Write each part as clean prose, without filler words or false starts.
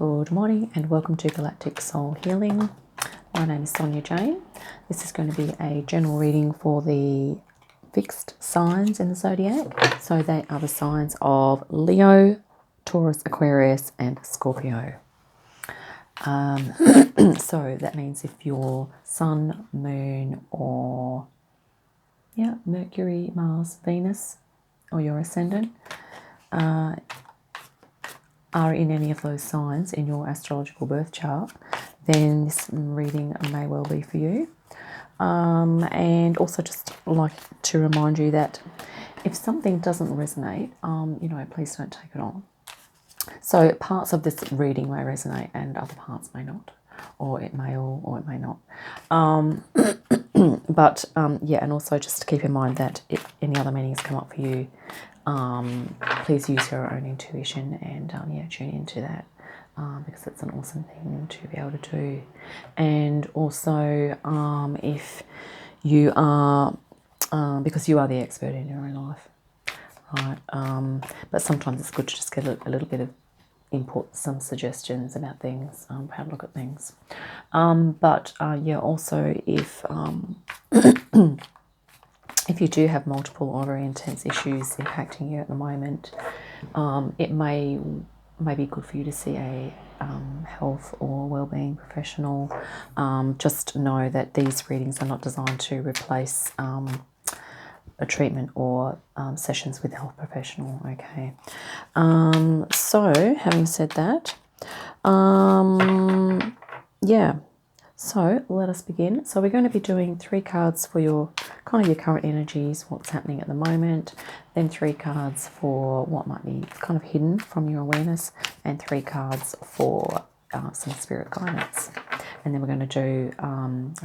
Good morning and welcome to Galactic Soul Healing. My name is Sonia Jane. This is going to be a general reading for the fixed signs in the zodiac. So they are the signs of Leo, Taurus, Aquarius and Scorpio. So that means if your Sun, Moon or Mercury, Mars, Venus or your ascendant are in any of those signs in your astrological birth chart, then this reading may well be for you. And also just like to remind you that if something doesn't resonate, please don't take it on. So parts of this reading may resonate and other parts may not, or it may or it may not. And also just to keep in mind that if any other meanings come up for you, please use your own intuition and tune into that, because it's an awesome thing to be able to do. And also if you are, because you are the expert in your own life, right? But sometimes it's good to just get a little bit of input, some suggestions about things, how to look at things. Also if you do have multiple or very intense issues impacting you at the moment, it may be good for you to see a health or wellbeing professional. Just know that these readings are not designed to replace a treatment or sessions with a health professional, okay? So having said that, so let us begin. So we're going to be doing 3 cards for your current energies, what's happening at the moment, then 3 cards for what might be kind of hidden from your awareness, and 3 cards for some spirit guidance. And then we're going to do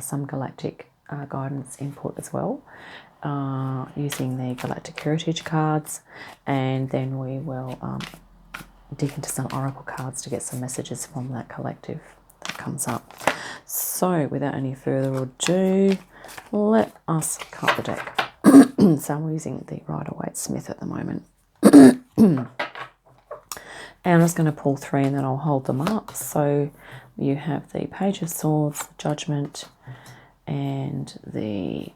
some galactic guidance input as well, using the galactic heritage cards, and then we will dig into some oracle cards to get some messages from that collective that comes up. So without any further ado, let us cut the deck. So I'm using the Rider-Waite-Smith at the moment. And I'm just going to pull 3 and then I'll hold them up. So you have the Page of Swords, Judgment, and the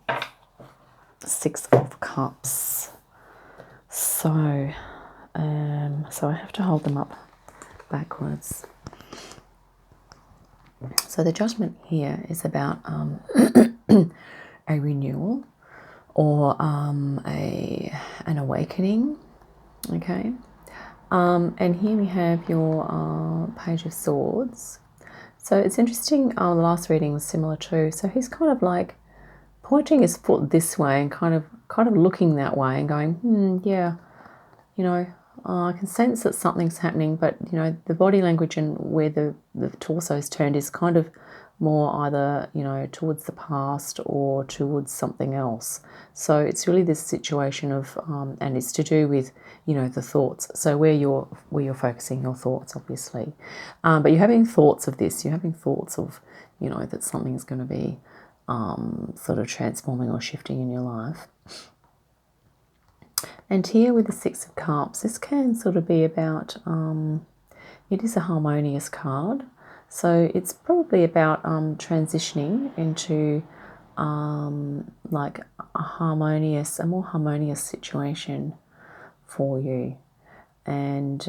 6 of Cups. So I have to hold them up backwards. So the Judgment here is about a renewal or an awakening, okay? And here we have your Page of Swords. So it's interesting, the last reading was similar too. So he's kind of like pointing his foot this way and kind of looking that way and going, I can sense that something's happening, but the body language and where the torso's turned is kind of more either towards the past or towards something else. So it's really this situation of and it's to do with the thoughts. So where you're focusing your thoughts, obviously, but you're having thoughts of this. You're having thoughts of that something's going to be sort of transforming or shifting in your life. And here with the 6 of Cups, this can sort of be about, it is a harmonious card. So it's probably about transitioning into like a more harmonious situation for you. And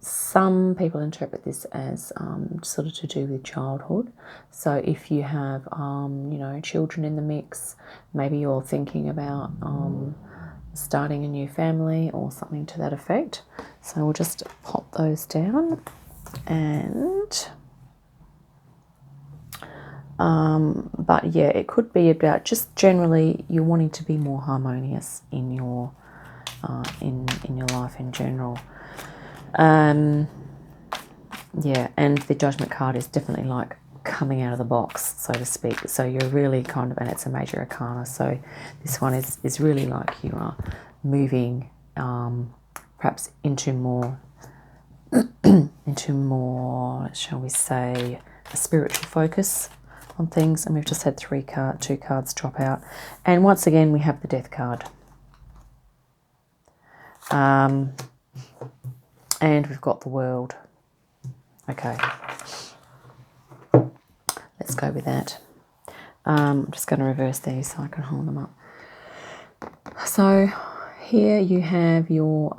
some people interpret this as sort of to do with childhood. So if you have children in the mix, maybe you're thinking about starting a new family or something to that effect. So we'll just pop those down. And it could be about just generally you wanting to be more harmonious in your life in general. And the Judgment card is definitely like coming out of the box, so to speak. So you're really kind of, and it's a major arcana, so this one is really like you are moving perhaps into more shall we say a spiritual focus on things. And we've just had 2 cards drop out, and once again we have the Death card. And we've got the World. Okay. Let's go with that. I'm just going to reverse these so I can hold them up. So here you have your,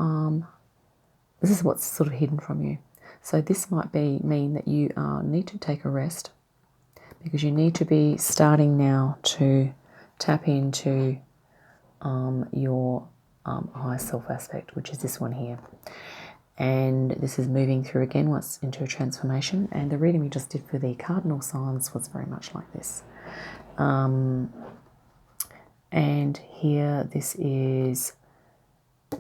this is what's sort of hidden from you. So this might mean that you need to take a rest, because you need to be starting now to tap into your higher self aspect, which is this one here. And this is moving through again once into a transformation. And the reading we just did for the cardinal signs was very much like this. And here this is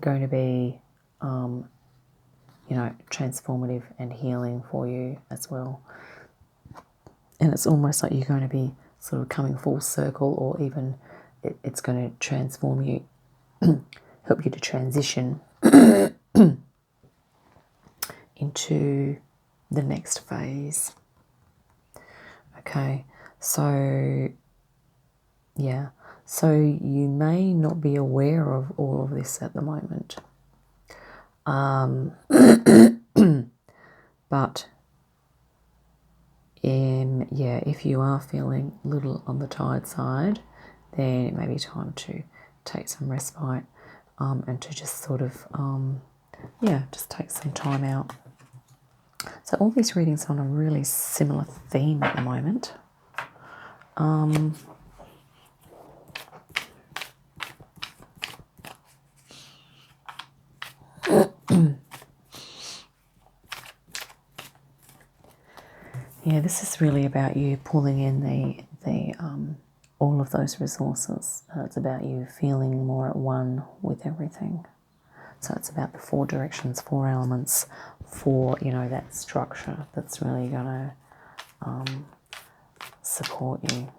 going to be, you know, transformative and healing for you as well. And it's almost like you're going to be sort of coming full circle, or even it's going to transform you, help you to transition into the next phase. Okay, so yeah, so you may not be aware of all of this at the moment, but yeah, if you are feeling a little on the tired side, then it may be time to take some respite, and to just sort of yeah, just take some time out. So all these readings are on a really similar theme at the moment. Yeah, this is really about you pulling in the all of those resources. It's about you feeling more at one with everything. So it's about the 4 directions, 4 elements, 4, you know, that structure that's really going to support you.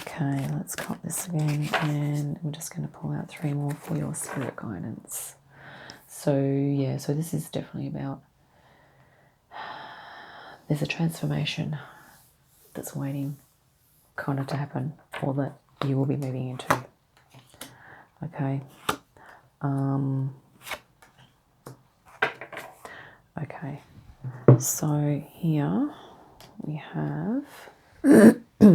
Okay, let's cut this again, and I'm just going to pull out 3 more for your spirit guidance. So yeah, so this is definitely about, there's a transformation that's waiting kind of to happen, or that you will be moving into. Okay. Okay. So here we have the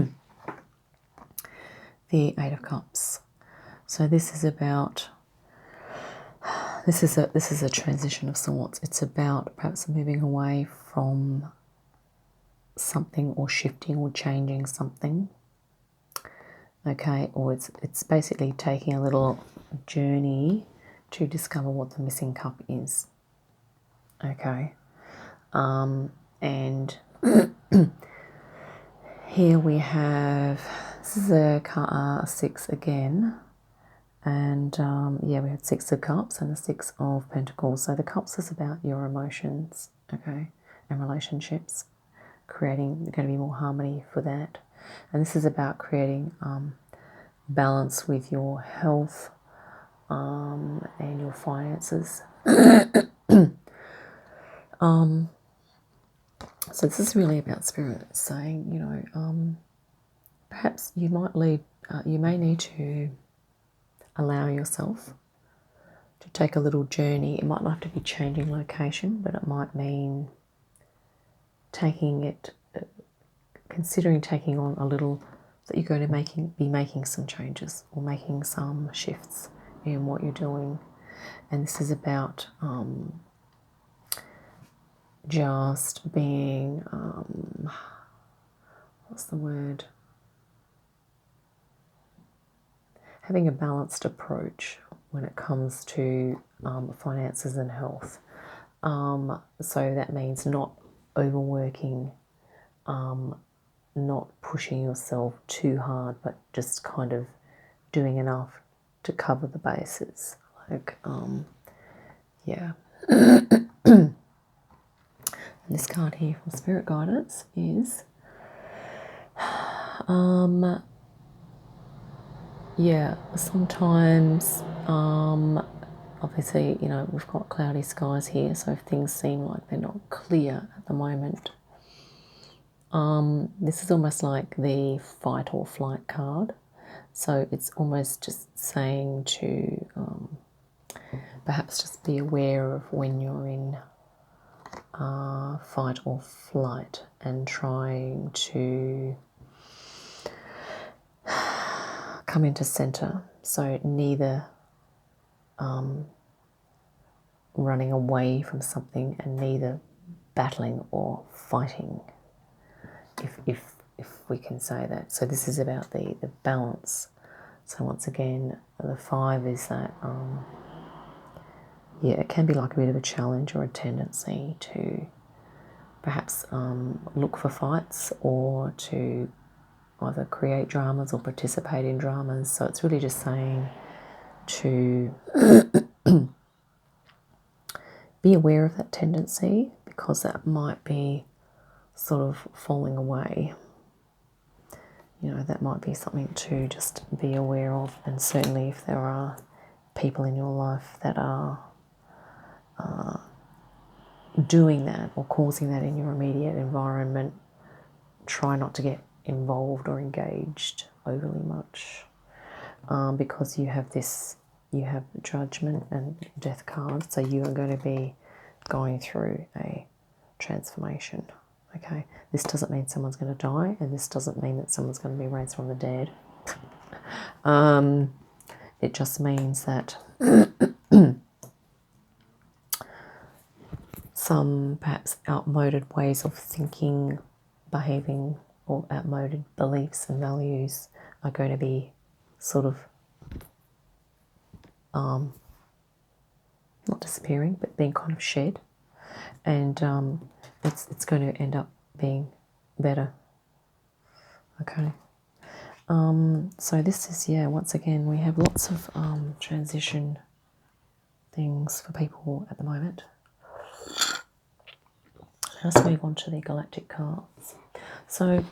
8 of Cups. So this is about, this is a transition of sorts. It's about perhaps moving away from something, or shifting or changing something. Okay, or it's basically taking a little journey to discover what the missing cup is. Okay, and here we have, this is a 6 again, and yeah, we have 6 of Cups and the 6 of Pentacles. So the Cups is about your emotions, okay, and relationships, creating, going to be more harmony for that. And this is about creating balance with your health and your finances. So this is really about Spirit saying, you know, perhaps you might you may need to allow yourself to take a little journey. It might not have to be changing location, but it might mean considering taking on a little, that you're going to be making some changes, or making some shifts in what you're doing. And this is about just being, what's the word? Having a balanced approach when it comes to finances and health. So that means not overworking, not pushing yourself too hard, but just kind of doing enough to cover the bases. Like, yeah. And this card here from Spirit Guidance is, yeah, sometimes, obviously, you know, we've got cloudy skies here, so if things seem like they're not clear at the moment, this is almost like the fight or flight card. So it's almost just saying to perhaps just be aware of when you're in fight or flight, and trying to come into center. So neither running away from something and neither battling or fighting, if we can say that. So this is about the balance. So once again, the 5 is that, yeah, it can be like a bit of a challenge or a tendency to perhaps look for fights, or to either create dramas or participate in dramas. So it's really just saying to be aware of that tendency, because that might be sort of falling away. You know, that might be something to just be aware of. And certainly if there are people in your life that are doing that or causing that in your immediate environment, try not to get involved or engaged overly much, because you have judgment and death card. So you are going to be going through a transformation. Okay, this doesn't mean someone's going to die, and this doesn't mean that someone's going to be raised from the dead. It just means that some perhaps outmoded ways of thinking, behaving, or outmoded beliefs and values are going to be sort of not disappearing, but being kind of shed, and it's going to end up being better. Okay. So this is, yeah, once again, we have lots of transition things for people at the moment. Let's move on to the galactic cards. So,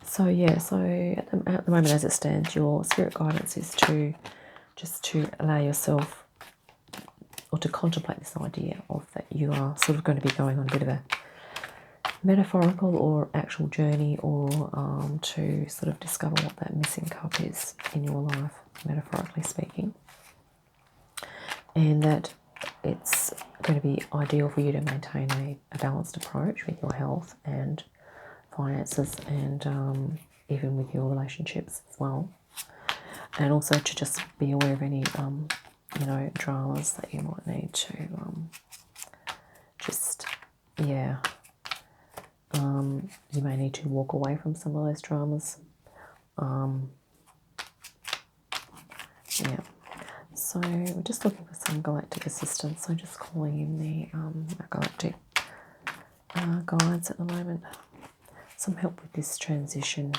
so at the moment as it stands, your spirit guidance is to allow yourself, or to contemplate this idea of that you are sort of going to be going on a bit of a metaphorical or actual journey, or to sort of discover what that missing cup is in your life, metaphorically speaking, and that it's going to be ideal for you to maintain a balanced approach with your health and finances, and even with your relationships as well, and also to just be aware of any dramas that you might need to you may need to walk away from some of those dramas. So we're just looking for some galactic assistance. So just calling in the galactic guides at the moment. Some help with this transition.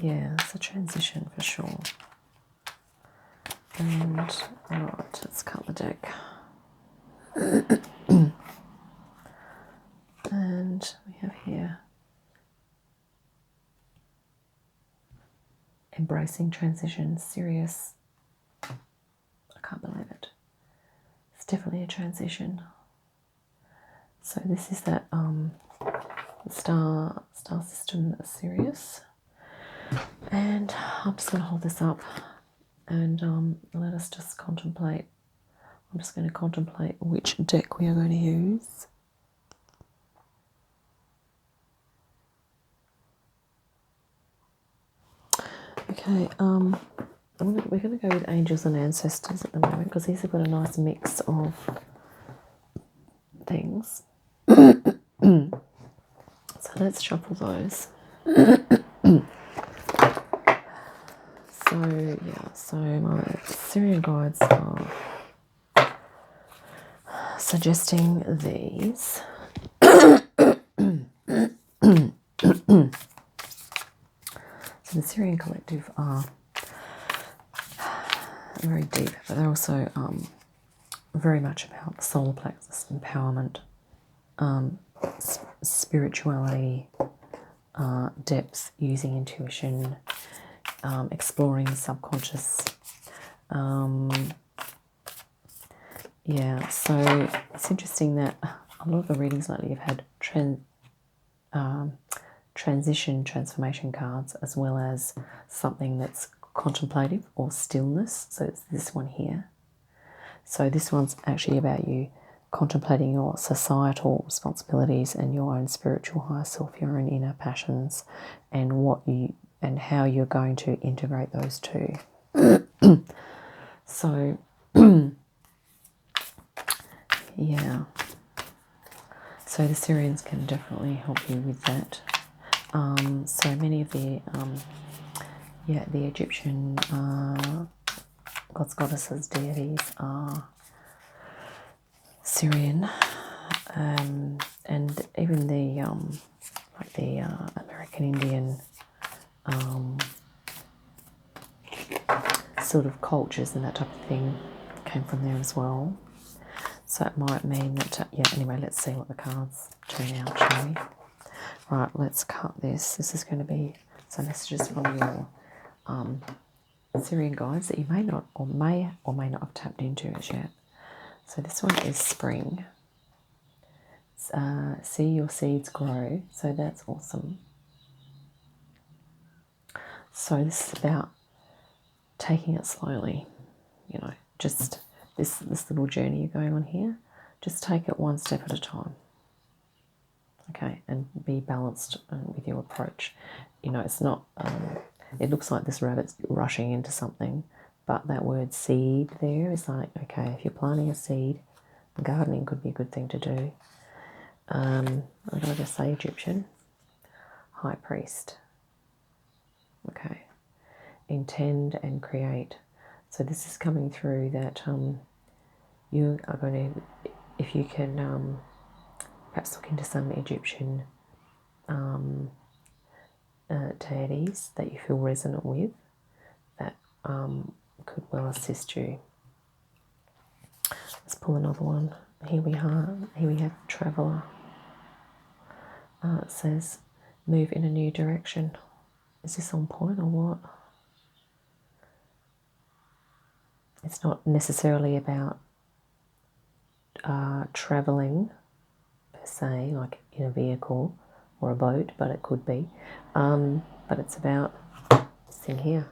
Yeah, it's a transition for sure. And alright, let's cut the deck. And we have here embracing transition, serious. I can't believe it. It's definitely a transition. So this is that star system, Sirius. And I'm just going to hold this up and let us just contemplate. I'm just going to contemplate which deck we are going to use. Okay, we're going to go with angels and ancestors at the moment, because these have got a nice mix of things. So let's shuffle those. So my Syrian guides are suggesting these. So the Syrian collective are very deep, but they're also very much about the solar plexus, empowerment, spirituality, depth, using intuition, exploring the subconscious. So it's interesting that a lot of the readings lately have had transition, transformation cards, as well as something that's contemplative or stillness. So it's this one here. So this one's actually about you contemplating your societal responsibilities and your own spiritual higher self, your own inner passions, and how you're going to integrate those two. So yeah. So the Syrians can definitely help you with that. So many of the Egyptian gods, goddesses, deities are Syrian, and even the American Indian sort of cultures and that type of thing came from there as well. So it might mean that, anyway, let's see what the cards turn out, shall we? Right, let's cut this. This is going to be some messages from your Syrian guides that you may not or may not have tapped into as yet. So this one is spring. See your seeds grow. So that's awesome. So this is about taking it slowly, just this little journey you're going on here. Just take it one step at a time. Okay, and be balanced with your approach. It's not, it looks like this rabbit's rushing into something, but that word seed there is like, okay, if you're planting a seed, gardening could be a good thing to do. I'm going to just say Egyptian. High priest. Okay. Intend and create. So this is coming through that you are going to, if you can perhaps look into some Egyptian deities that you feel resonant with, that could well assist you. Let's pull another one. Here we are. Here we have Traveller. It says, move in a new direction. Is this on point or what? It's not necessarily about travelling per se, like in a vehicle or a boat, but it could be. But it's about this thing here,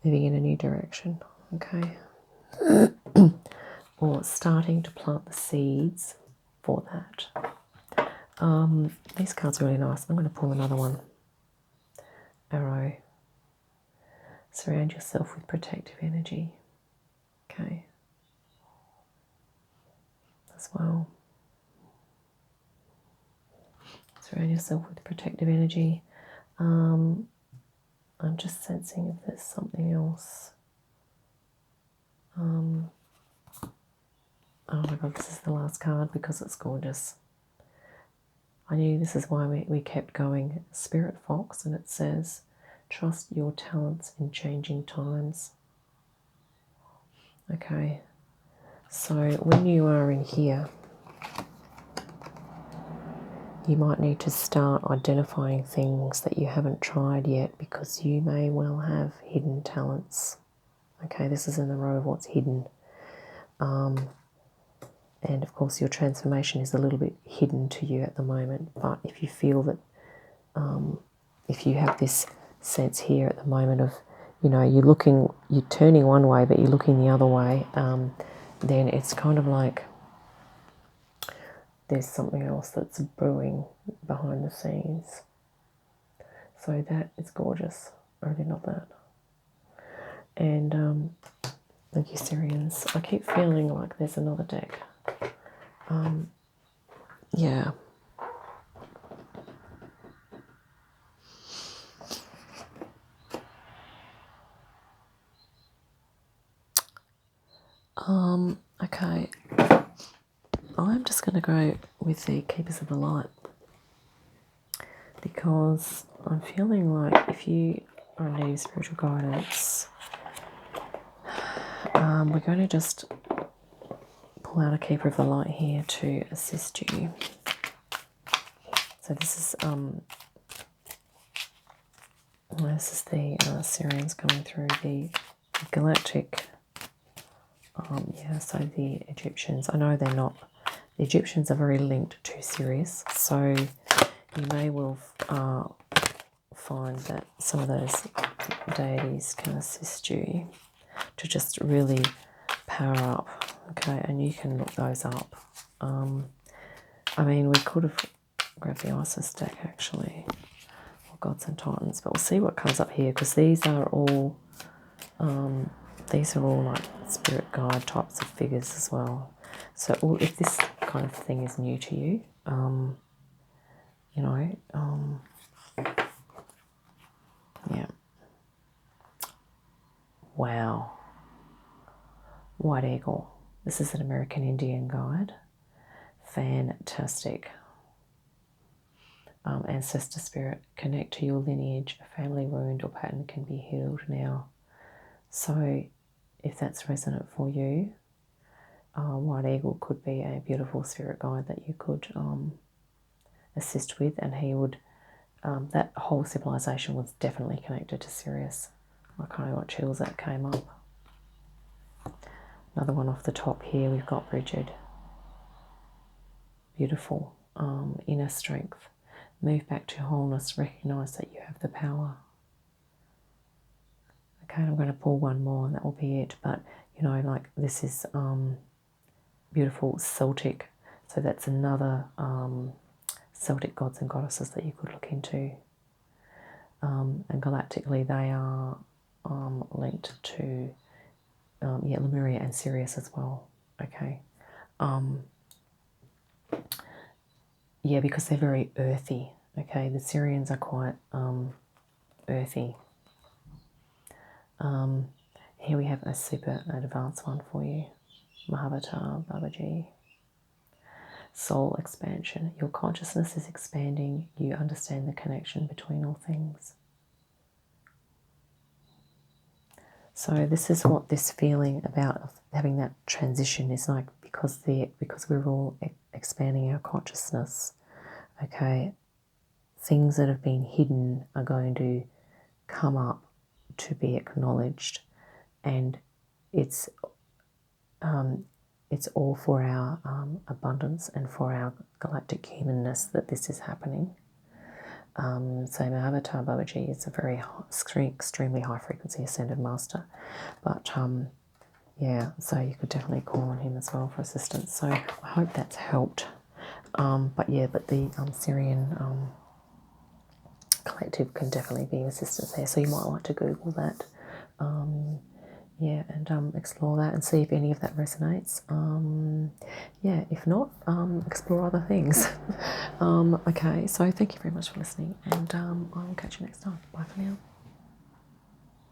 moving in a new direction. Okay. Or starting to plant the seeds for that. These cards are really nice. I'm going to pull another one. Arrow. Surround yourself with protective energy. Okay. As well. Surround yourself with protective energy. I'm just sensing if there's something else. Oh my God, this is the last card because it's gorgeous. I knew this is why we kept going. Spirit Fox, and it says, trust your talents in changing times. Okay, so when you are in here, you might need to start identifying things that you haven't tried yet because you may well have hidden talents. Okay, this is in the row of what's hidden. And of course your transformation is a little bit hidden to you at the moment, but if you feel that, if you have this sense here at the moment of, you're turning one way but you're looking the other way, then it's kind of like there's something else that's brewing behind the scenes. So that is gorgeous. I really love that. And thank you, Syrians. I keep feeling like there's another deck. Yeah. Okay. I'm just going to go with the Keepers of the Light because I'm feeling like if you are needing spiritual guidance, we're going to just pull out a Keeper of the Light here to assist you. So this is the Syrians coming through, the galactic. So the Egyptians. I know they're not. The Egyptians are very linked to Sirius, so you may well find that some of those deities can assist you to just really power up, okay? And you can look those up. I mean, we could have grabbed the Isis deck, actually, or Gods and Titans, but we'll see what comes up here, because these are all like spirit guide types of figures as well. So if this kind of thing is new to you, you know, yeah. Wow. White Eagle. This is an American Indian guide. Fantastic. Ancestor spirit. Connect to your lineage. A family wound or pattern can be healed now. So if that's resonant for you, White Eagle could be a beautiful spirit guide that you could assist with, and he would, that whole civilization was definitely connected to Sirius. I kind of got chills that came up. Another one off the top here, we've got Bridget. Beautiful. Inner strength. Move back to wholeness. Recognize that you have the power. Okay, I'm going to pull one more and that will be it. But, you know, like this is beautiful Celtic. So that's another Celtic gods and goddesses that you could look into. And galactically, they are linked to Lemuria and Sirius as well. Okay. Yeah, because they're very earthy. Okay, the Syrians are quite earthy. Here we have a super advanced one for you. Mahavatar Babaji. Soul expansion. Your consciousness is expanding. You understand the connection between all things. So this is what this feeling about having that transition is like, because we're all expanding our consciousness. Okay, things that have been hidden are going to come up to be acknowledged, and it's all for our abundance and for our galactic humanness that this is happening. So Mahavatar Babaji is a very extremely high frequency ascended master, but yeah, so you could definitely call on him as well for assistance. So I hope that's helped. But the Syrian collective can definitely be of assistance there. So you might like to Google that. And explore that and see if any of that resonates. If not, explore other things. Okay, so thank you very much for listening, and I will catch you next time. Bye for now.